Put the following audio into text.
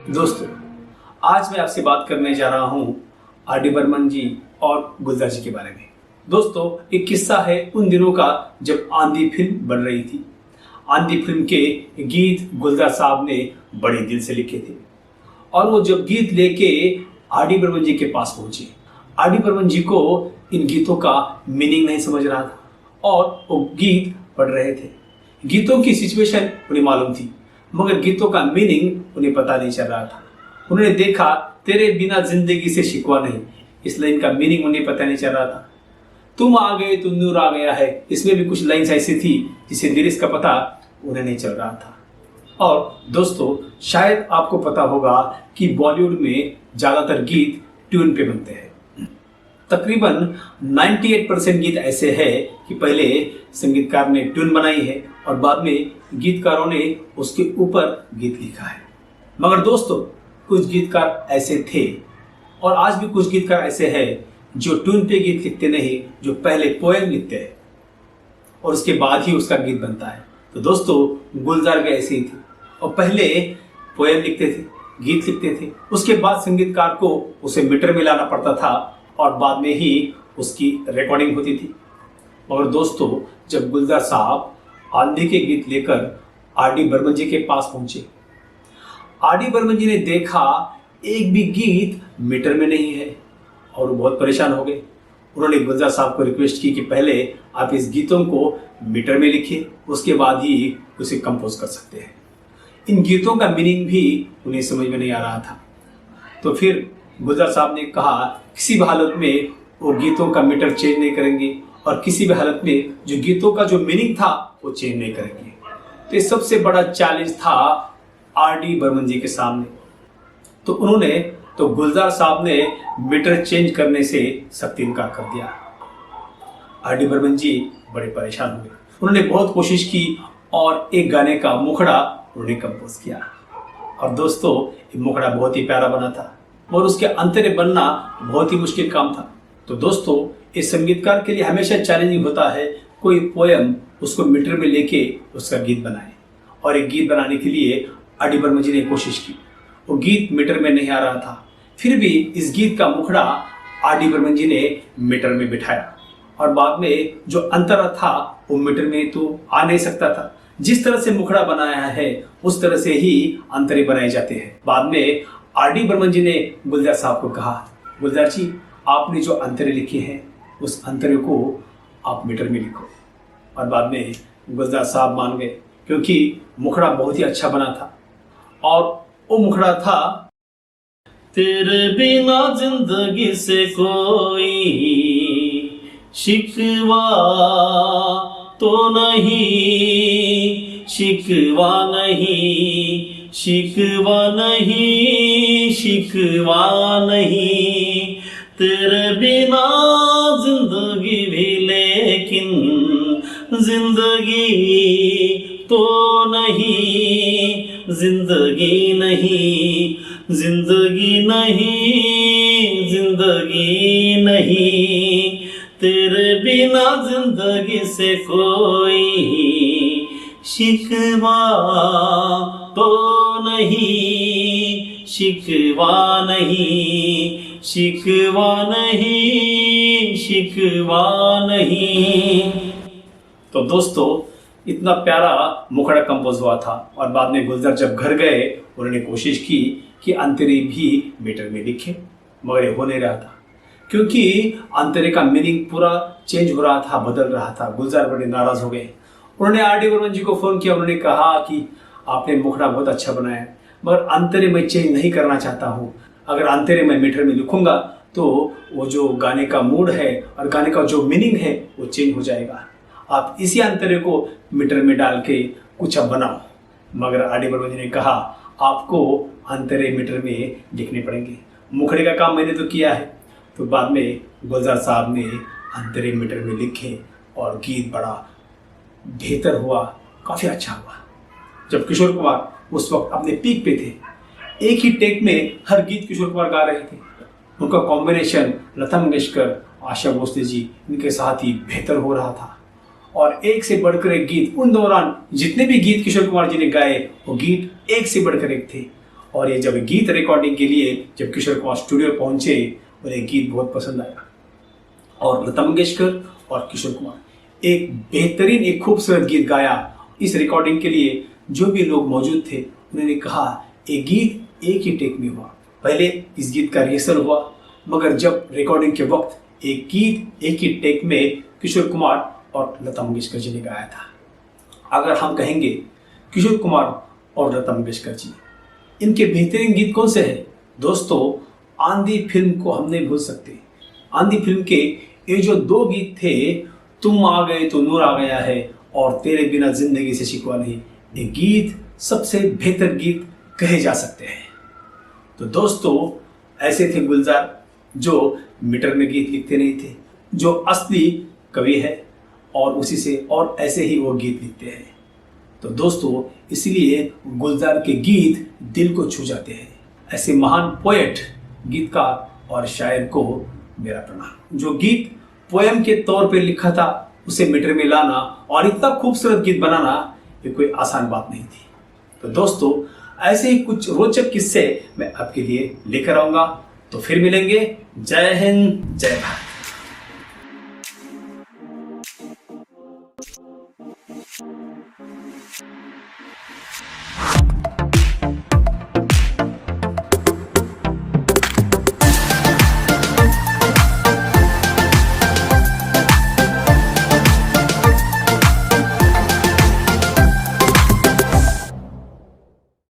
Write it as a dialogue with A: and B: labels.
A: दोस्तों, आज मैं आपसे बात करने जा रहा हूं आर.डी. बर्मन जी और गुलजार जी के बारे में। दोस्तों, एक किस्सा है उन दिनों का जब आंधी फिल्म बन रही थी। आंधी फिल्म के गीत गुलजार साहब ने बड़े दिल से लिखे थे और वो जब गीत लेके आर.डी. बर्मन जी के पास पहुंचे, आर.डी. बर्मन जी को इन गीतों का मीनिंग नहीं समझ रहा था और वो गीत पढ़ रहे थे। गीतों की सिचुएशन उन्हें मालूम थी मगर गीतों का मीनिंग उन्हें पता नहीं चल रहा था। उन्होंने देखा तेरे बिना जिंदगी से शिकवा नहीं, इस लाइन का मीनिंग उन्हें पता नहीं चल रहा था। तुम आ गए तो नूर आ गया है, इसमें भी कुछ लाइन्स ऐसी थी जिसे लिरिक्स का पता उन्हें नहीं चल रहा था। और दोस्तों, शायद आपको पता होगा कि बॉलीवुड में ज़्यादातर गीत ट्यून पे बनते हैं। तकरीबन 98% गीत ऐसे हैं कि पहले संगीतकार ने ट्यून बनाई है और बाद में गीतकारों ने उसके ऊपर गीत लिखा है। मगर दोस्तों, कुछ गीतकार ऐसे थे और आज भी कुछ गीतकार ऐसे हैं जो ट्यून पे गीत लिखते नहीं, जो पहले पोएम लिखते हैं और उसके बाद ही उसका गीत बनता है। तो दोस्तों, गुलजार भी ऐसे ही थे और पहले पोएम लिखते थे, गीत लिखते थे, उसके बाद संगीतकार को उसे मीटर में लाना पड़ता था और बाद में ही उसकी रिकॉर्डिंग होती थी। और दोस्तों, जब गुलजार साहब आंधी के गीत लेकर आर.डी. बर्मन जी के पास पहुंचे, आर.डी. बर्मन जी ने देखा एक भी गीत मीटर में नहीं है और वो बहुत परेशान हो गए। उन्होंने गुलजार साहब को रिक्वेस्ट की कि पहले आप इस गीतों को मीटर में लिखिए, उसके बाद ही उसे कंपोज कर सकते हैं। इन गीतों का मीनिंग भी उन्हें समझ में नहीं आ रहा था। तो फिर गुलजार साहब ने कहा किसी भी हालत में वो गीतों का मीटर चेंज नहीं करेंगे और किसी भी हालत में जो गीतों का जो मीनिंग था वो चेंज नहीं करेंगे। तो ये सबसे बड़ा चैलेंज था आर.डी. बर्मन जी के सामने। तो गुलजार साहब ने मीटर चेंज करने से सख्त इनकार कर दिया। आर.डी. बर्मन जी बड़े परेशान हुए। उन्होंने बहुत कोशिश की और एक गाने का मुखड़ा उन्होंने कंपोज किया और दोस्तों, ये मुखड़ा बहुत ही प्यारा बना था और उसके अंतरे बनना बहुत ही मुश्किल काम था। तो दोस्तों, इस संगीतकार के लिए हमेशा चैलेंजिंग होता है कोई पोएम उसको मीटर में लेके उसका गीत बनाए। और एक गीत बनाने के लिए आर.डी. बर्मन जी ने कोशिश की, वो गीत मीटर में नहीं आ रहा था। फिर भी इस गीत का मुखड़ा आर.डी. बर्मन जी ने मीटर में बिठाया और बाद में जो अंतरा था वो मीटर में तो आ नहीं सकता था। जिस तरह से मुखड़ा बनाया है उस तरह से ही अंतरे बनाए जाते हैं। बाद में आर.डी. बर्मन जी ने गुलजार साहब को कहा, गुलजार जी, आपने जो अंतरे लिखे हैं उस अंतरे को आप मीटर में लिखो। और बाद में गुलजार साहब मान गए क्योंकि मुखड़ा बहुत ही अच्छा बना था और वो मुखड़ा था, तेरे बिना जिंदगी से कोई शिकवा तो नहीं, शिकवा नहीं, शिकवा नहीं, शिकवा नहीं, तेरे बिना जिंदगी भी लेकिन जिंदगी तो नहीं, जिंदगी नहीं, जिंदगी नहीं, जिंदगी नहीं, तेरे बिना जिंदगी से कोई शिकवा तो नहीं, शिकवा नहीं, शिकवा नहीं, शिकवा नहीं। तो दोस्तों, इतना प्यारा मुखड़ा कंपोज हुआ था और बाद में गुलजार जब घर गए उन्होंने कोशिश की कि अंतरे भी मीटर में लिखे, मगर ये हो नहीं रहा था क्योंकि अंतरे का मीनिंग पूरा चेंज हो रहा था, बदल रहा था। गुलजार बड़े नाराज हो गए। उन्होंने आर.डी. बर्मन जी को फोन किया। उन्होंने कहा कि आपने मुखड़ा बहुत अच्छा बनाया मगर अंतरे में चेंज नहीं करना चाहता हूँ। अगर अंतरे में मीटर में लिखूंगा तो वो जो गाने का मूड है और गाने का जो मीनिंग है वो चेंज हो जाएगा। आप इसी अंतरे को मीटर में डाल के कुछ अब बनाओ। मगर आर.डी. बर्मन जी ने कहा आपको अंतरे मीटर में लिखने पड़ेंगे, मुखड़े का काम मैंने तो किया है। तो बाद में गुलजार साहब ने अंतरे मीटर में लिखे और गीत बड़ा बेहतर हुआ, काफ़ी अच्छा हुआ। जब किशोर कुमार उस वक्त अपने पीक पे थे, एक ही टेक में हर गीत किशोर कुमार गा रहे थे। उनका कॉम्बिनेशन लता मंगेशकर, आशा भोसले जी इनके साथ ही बेहतर हो रहा था और एक से बढ़कर एक गीत। उन दौरान जितने भी गीत किशोर कुमार जी ने गाए वो गीत एक से बढ़कर एक थे और ये जब गीत रिकॉर्डिंग के लिए जब किशोर कुमार स्टूडियो पहुंचे और ये गीत बहुत पसंद आया और लता मंगेशकर और किशोर कुमार एक बेहतरीन एक खूबसूरत गीत गाया। इस रिकॉर्डिंग के लिए जो भी लोग मौजूद थे उन्होंने कहा ये गीत एक ही टेक में हुआ। पहले इस गीत का रिहर्सल हुआ, मगर जब रिकॉर्डिंग के वक्त एक गीत एक ही टेक में किशोर कुमार और लता मंगेशकर जी ने गाया था। अगर हम कहेंगे किशोर कुमार और लता मंगेशकर जी, इनके बेहतरीन गीत कौन से हैं? दोस्तों, आंधी फिल्म को हम नहीं भूल सकते। आंधी फिल्म के ये जो 2 गीत थे, तुम आ गए तो नूर आ गया है और तेरे बिना जिंदगी से शिकवा नहीं, ये गीत सबसे बेहतर गीत कहे जा सकते हैं। तो दोस्तों, ऐसे थे गुलजार जो मीटर में गीत लिखते नहीं थे, जो असली कवि है और उसी से और ऐसे ही वो गीत लिखते हैं। तो दोस्तों, इसलिए गुलजार के गीत दिल को छू जाते हैं। ऐसे महान पोएट, गीतकार और शायर को मेरा प्रणाम। जो गीत पोएम के तौर पे लिखा था उसे मीटर में लाना और इतना खूबसूरत गीत बनाना ये कोई आसान बात नहीं थी। तो दोस्तों, ऐसे ही कुछ रोचक किस्से मैं आपके लिए लेकर आऊंगा। तो फिर मिलेंगे। जय हिंद, जय भारत।